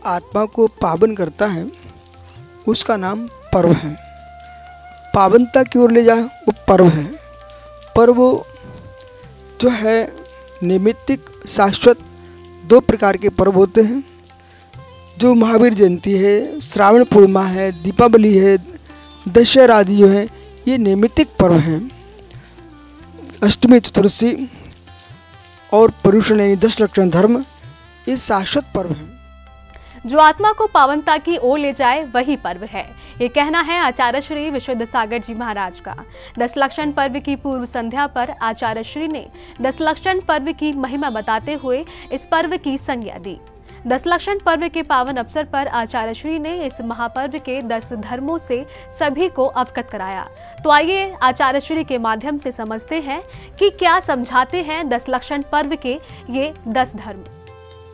आत्मा को पावन करता है उसका नाम पर्व है। पावनता की ओर ले जाए वो पर्व है। पर्व जो है नैमित्तिक शाश्वत दो प्रकार के पर्व होते हैं। जो महावीर जयंती है, श्रावण पूर्णिमा है, दीपावली है, दशहरा आदि जो है ये नैमित्तिक पर्व हैं। अष्टमी, चतुर्दशी और पर्युषण यानी 10 लक्षण धर्म ये शाश्वत पर्व हैं। जो आत्मा को पावनता की ओर ले जाए वही पर्व है, ये कहना है आचार्य श्री विशुद्ध सागर जी महाराज का। 10 लक्षण पर्व की पूर्व संध्या पर आचार्य श्री ने 10 लक्षण पर्व की महिमा बताते हुए इस पर्व की संज्ञा दी। 10 लक्षण पर्व के पावन अवसर पर आचार्य श्री ने इस महापर्व के 10 धर्मों से सभी को अवगत कराया। तो आइए आचार्य श्री के माध्यम से समझते हैं कि क्या समझाते हैं 10 लक्षण पर्व के ये 10 धर्म।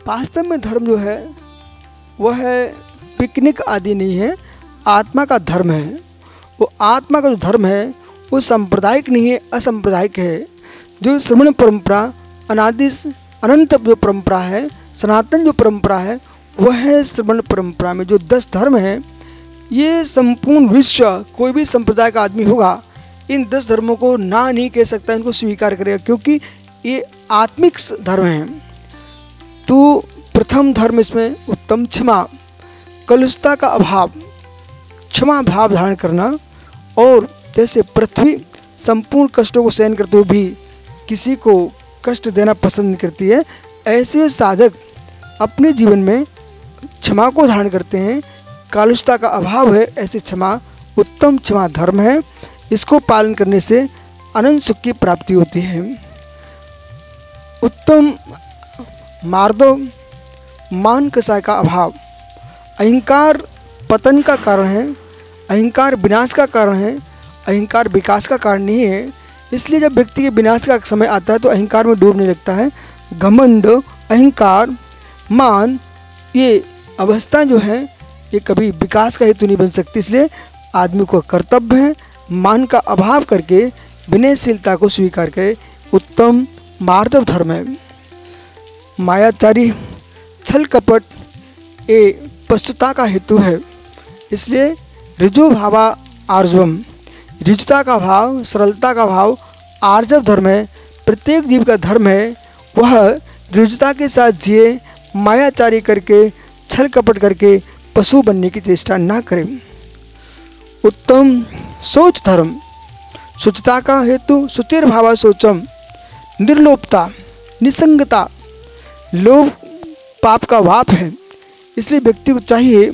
वास्तव में धर्म जो है वह है पिकनिक आदि नहीं है, आत्मा का धर्म है। वो आत्मा का जो धर्म है वो सांप्रदायिक नहीं है, असंप्रदायिक है। जो श्रवण परंपरा अनादि अनंत जो परंपरा है, सनातन जो परंपरा है वह है श्रवण परंपरा में जो 10 धर्म हैं। ये संपूर्ण विश्व कोई भी संप्रदाय का आदमी होगा इन 10 धर्मों को ना नहीं कह सकता, इनको स्वीकार करेगा, क्योंकि ये आत्मिक धर्म हैं। तो प्रथम धर्म इसमें उत्तम क्षमा, कलुषता का अभाव, क्षमा भाव धारण करना। और जैसे पृथ्वी संपूर्ण कष्टों को सहन करते हुए भी किसी को कष्ट देना पसंद नहीं करती है, ऐसे साधक अपने जीवन में क्षमा को धारण करते हैं। कालुषता का अभाव है, ऐसे क्षमा उत्तम क्षमा धर्म है। इसको पालन करने से अनंत सुख की प्राप्ति होती है। उत्तम मार्दव, मान कसाय का अभाव। अहंकार पतन का कारण है, अहंकार विनाश का कारण है, अहंकार विकास का कारण नहीं है। इसलिए जब व्यक्ति के विनाश का समय आता है तो अहंकार में डूबने लगता है। घमंड, अहंकार, मान ये अवस्था जो है ये कभी विकास का हेतु नहीं बन सकती। इसलिए आदमी को कर्तव्य है मान का अभाव करके विनयशीलता को स्वीकार करे, उत्तम मार्दव धर्म है। मायाचारी, छल कपट ये पश्चता का हेतु है। इसलिए ऋजु भावा आर्जवम, ऋजुता का भाव, सरलता का भाव आर्जव धर्म है। प्रत्येक जीव का धर्म है वह ऋजुता के साथ जिए, मायाचारी करके छल कपट करके पशु बनने की चेष्टा ना करें। उत्तम सोच धर्म, शुचिता का हेतु शुचिर भावा सोचम, निर्लोभता, निसंगता। लोभ पाप का वाप है, इसलिए व्यक्ति को चाहिए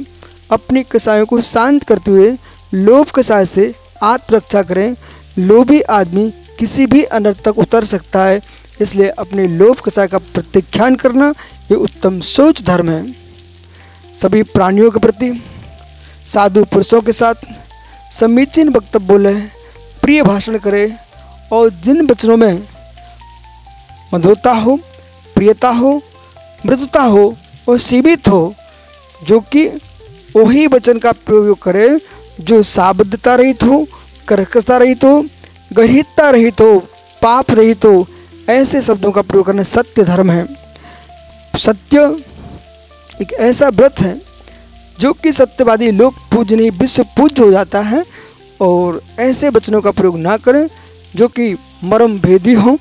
अपनी कसायों को शांत करते हुए लोभ कसाय से आत्मरक्षा करें। लोभी आदमी किसी भी अनर्थ तक उतर सकता है, इसलिए अपने लोभ कसाय का प्रत्याख्यान करना ये उत्तम सोच धर्म है। सभी प्राणियों के प्रति साधु पुरुषों के साथ समीचीन वक्तव्य बोले, प्रिय भाषण करे और जिन वचनों में मधुरता हो, प्रियता हो, मृदुता हो और सीमित हो, जो कि वही वचन का प्रयोग करे जो साबद्धता रहित हो, कर्कशता रहित हो, गरीबता रहित हो, पाप रहित हो, ऐसे शब्दों का प्रयोग करना सत्य धर्म है। सत्य एक ऐसा व्रत है जो कि सत्यवादी लोग पूजनीय विश्व पूज्य हो जाता है। और ऐसे वचनों का प्रयोग ना करें जो कि मर्म भेदी हों,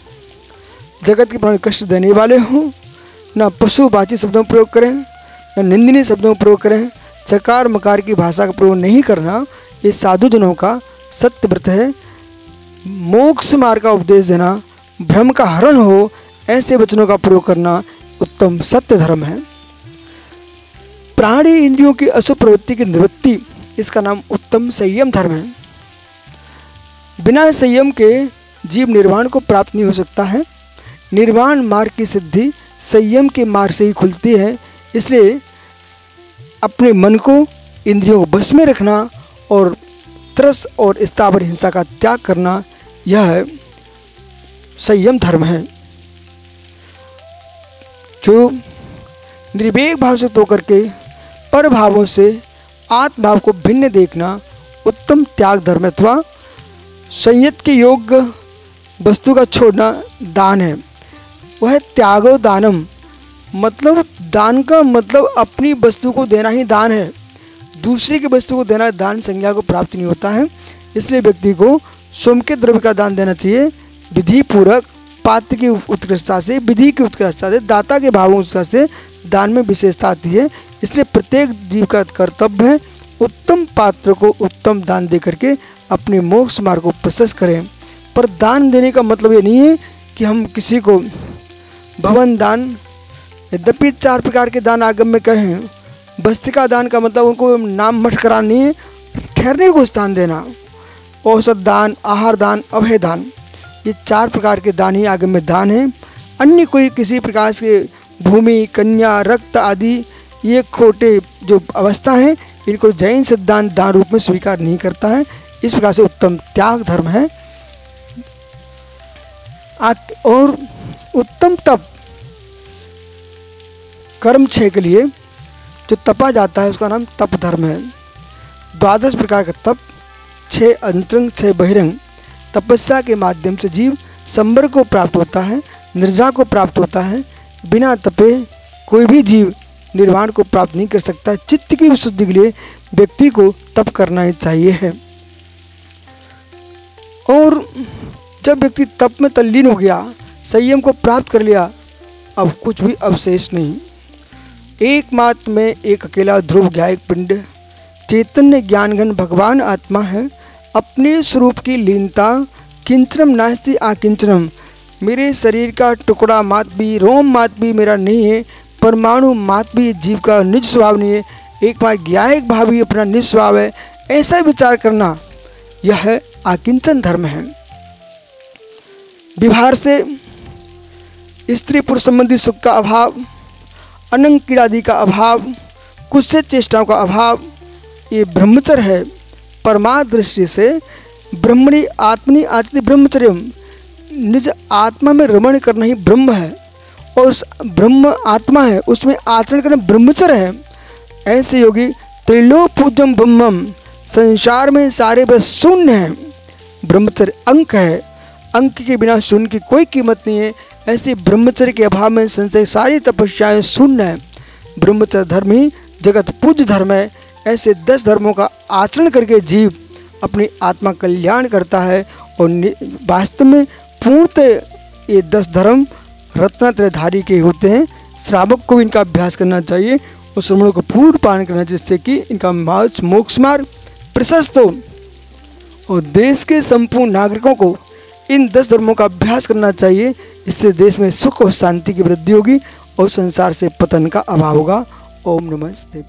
जगत के प्राणी कष्ट देने वाले हों। ना पशुवाची शब्दों का प्रयोग करें, ना निंदनीय शब्दों का प्रयोग करें। चकार मकार की भाषा का प्रयोग नहीं करना ये साधुजनों का सत्य व्रत है। मोक्ष मार्ग का उपदेश देना, भ्रम का हरण हो, ऐसे वचनों का प्रयोग करना उत्तम सत्य धर्म है। प्राणी इंद्रियों की अशुभ प्रवृत्ति की निवृत्ति, इसका नाम उत्तम संयम धर्म है। बिना संयम के जीव निर्वाण को प्राप्त नहीं हो सकता है। निर्वाण मार्ग की सिद्धि संयम के मार्ग से ही खुलती है। इसलिए अपने मन को, इंद्रियों को बस में रखना और त्रस और स्थावर हिंसा का त्याग करना, यह संयम धर्म है। जो निर्वेक भाव से होकर के पर भावों से आत्मभाव को भिन्न देखना उत्तम त्याग धर्म अथवा संयत के योग्य वस्तु का छोड़ना दान है। वह त्यागो दानम, मतलब दान का मतलब अपनी वस्तु को देना ही दान है, दूसरे की वस्तु को देना दान संज्ञा को प्राप्त नहीं होता है। इसलिए व्यक्ति को स्वयं के द्रव्य का दान देना चाहिए, विधि पूर्वक, पात्र की उत्कृष्टता से, विधि की उत्कृष्टता से, दाता के भाव उत्कृष्टता से दान में विशेषता आती है। इसलिए प्रत्येक जीव का कर्तव्य है उत्तम पात्र को उत्तम दान दे करके अपने मोक्ष मार्ग को प्रशस्त करें। पर दान देने का मतलब ये नहीं है कि हम किसी को भवन दान, यद्यपि 4 प्रकार के दान आगम में कहे हैं, वस्तिका दान का मतलब उनको नाम मठ कराना नहीं है, ठहरने को स्थान देना, औषध दान, आहार दान, अभय दान, ये 4 प्रकार के दान ही आगम में दान हैं। अन्य कोई किसी प्रकार के भूमि, कन्या, रक्त आदि ये खोटे जो अवस्था हैं, इनको जैन सिद्धांत दान रूप में स्वीकार नहीं करता है। इस प्रकार से उत्तम त्याग धर्म है। और उत्तम तप कर्म क्षय के लिए जो तपा जाता है उसका नाम तप धर्म है। 12 प्रकार का तप, 6 अंतरंग 6 बहिरंग तपस्या के माध्यम से जीव संबर को प्राप्त होता है, निर्जा को प्राप्त होता है। बिना तपे कोई भी जीव निर्वाण को प्राप्त नहीं कर सकता। चित्त की विशुद्धि के लिए व्यक्ति को तप करना ही चाहिए है। और जब व्यक्ति तप में तल्लीन हो गया, संयम को प्राप्त कर लिया, अब कुछ भी अवशेष नहीं। एकमात्र में एक अकेला ध्रुव ज्ञायक पिंड चैतन्य ज्ञानघन भगवान आत्मा है। अपने स्वरूप की लीनता किंचनम नास्ति आकिंचनम, मेरे शरीर का टुकड़ा मात भी, रोम मात भी मेरा नहीं है, परमाणु मात भी जीव का निज स्वभाव नहीं है, एकमात्र ज्ञायक भाव ही अपना निज स्वभाव है। ऐसा विचार करना यह है आकिंचन धर्म है। व्यवहार से स्त्री पुरुष संबंधी सुख का अभाव, अनंग क्रीड़ादि का अभाव, कुत्सित चेष्टाओं का अभाव, ये ब्रह्मचर्य है। परमार्थ दृष्टि से ब्रह्मणि आत्मनि आचति ब्रह्मचर्यम, निज आत्मा में रमण करना ही ब्रह्म है, और उस ब्रह्म आत्मा है उसमें आचरण करना ब्रह्मचर्य है। ऐसे योगी त्रिलोक पूज्यम ब्रह्मम, संसार में सारे बस शून्य हैं। ब्रह्मचर्य अंक है, अंक के बिना शून्य की कोई कीमत नहीं है। ऐसे ब्रह्मचर्य के अभाव में संसार सारी तपस्याएं शून्य है। ब्रह्मचर्य धर्म ही जगत पूज्य धर्म है। ऐसे 10 धर्मों का आचरण करके जीव अपनी आत्मा कल्याण करता है, और वास्तव में पूर्णतः ये 10 धर्म रत्नत्रयधारी के होते हैं। श्रावक को इनका अभ्यास करना चाहिए और श्रवणों को पूर्ण पालन करना चाहिए, जिससे कि इनका मोक्ष मार्ग प्रशस्त हो। और देश के संपूर्ण नागरिकों को इन 10 धर्मों का अभ्यास करना चाहिए। इससे देश में सुख और शांति की वृद्धि होगी और संसार से पतन का अभाव होगा। ओम नमः शिवाय।